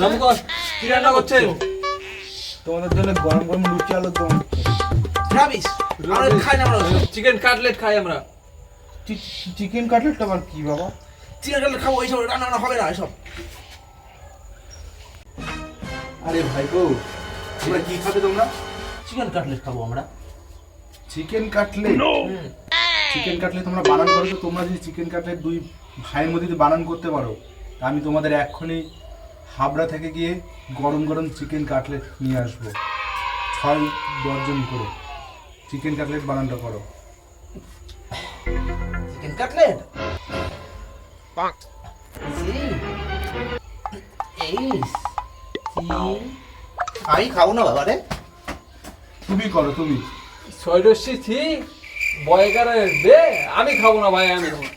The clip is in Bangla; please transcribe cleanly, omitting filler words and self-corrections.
নমস্কার, কি রান্না করছেন? তোমাদের জন্য গরম গরম লুচি আলুর দম। রাবিশ, আমরা খাই না, আমরা চিকেন কাটলেট খাই আমরা। চিকেন কাটলেটটা আবার কি বাবা? চিকেন কাটলেট খাবো, এইসব রান্না বান্না হবে না এসব। আরে ভাই গো, তোমরা কি খাবে তোমরা? চিকেন কাটলেট খাবো আমরা। Chicken cutlet? চিকেন কাটলেট তোমরা বানান করো তো? তোমরা যদি চিকেন কাটলেট দুই ভাইয়ের মধ্যে যদি বানান করতে পারো, তা আমি তোমাদের এক্ষুনি হাবড়া থেকে গিয়ে গরম গরম চিকেন কাটলেট নিয়ে আসবো, 6-10 জন করে। চিকেন কাটলেট বানানটা করো। চিকেন কাটলেট আমি খাবো না বাবা রে। তুমি করো, তুমি। ছয়ডস্যি থি বয়কারে দে, আমি খাবো না ভাই, আমি খাবো না।